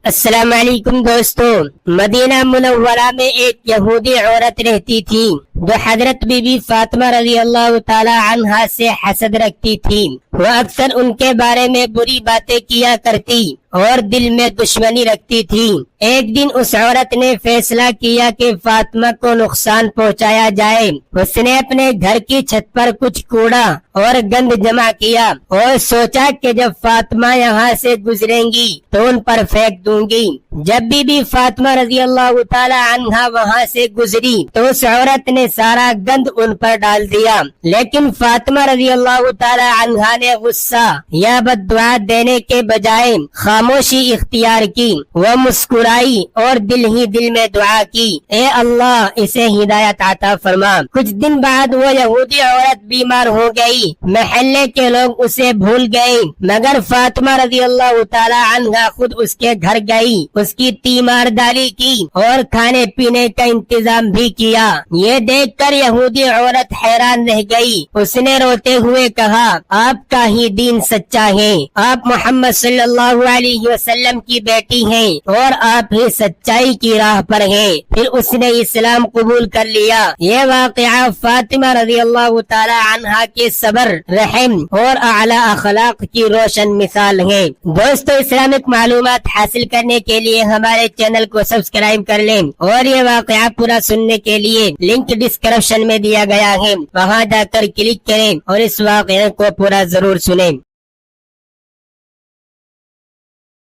السلام علیکم دوستو، مدینہ منورہ میں ایک یہودی عورت رہتی تھی جو حضرت بی بی فاطمہ رضی اللہ تعالی عنہا سے حسد رکھتی تھی۔ وہ اکثر ان کے بارے میں بری باتیں کیا کرتی اور دل میں دشمنی رکھتی تھی۔ ایک دن اس عورت نے فیصلہ کیا کہ فاطمہ کو نقصان پہنچایا جائے۔ اس نے اپنے گھر کی چھت پر کچھ کوڑا اور گند جمع کیا اور سوچا کہ جب فاطمہ یہاں سے گزریں گی تو ان پر پھینک دوں گی۔ جب بی بی فاطمہ رضی اللہ تعالی عنہا وہاں سے گزری تو اس عورت نے سارا گند ان پر ڈال دیا، لیکن فاطمہ رضی اللہ تعالی عنہا نے غصہ یا بد دعا دینے کے بجائے خاموشی اختیار کی۔ وہ مسکرائی اور دل ہی دل میں دعا کی، اے اللہ اسے ہدایت عطا فرما۔ کچھ دن بعد وہ یہودی عورت بیمار ہو گئی۔ محلے کے لوگ اسے بھول گئے، مگر فاطمہ رضی اللہ تعالی عنہا خود اس کے گھر گئی، اس کی تیمارداری کی اور کھانے پینے کا انتظام بھی کیا۔ یہ دیکھ کر یہودی عورت حیران رہ گئی۔ اس نے روتے ہوئے کہا، آپ کا ہی دین سچا ہے، آپ محمد صلی اللہ علیہ وسلم کی بیٹی ہیں اور آپ ہی سچائی کی راہ پر ہیں۔ پھر اس نے اسلام قبول کر لیا۔ یہ واقعہ فاطمہ رضی اللہ تعالی عنہا کے صبر، رحم اور اعلی اخلاق کی روشن مثال ہے۔ دوستو، اسلامک معلومات حاصل کرنے کے لیے ہمارے چینل کو سبسکرائب کر لیں اور یہ واقعہ پورا سننے کے لیے لنک ڈسکرپشن میں دیا گیا ہے، وہاں جا کر کلک کریں اور اس واقعے کو پورا ضرور سنیں۔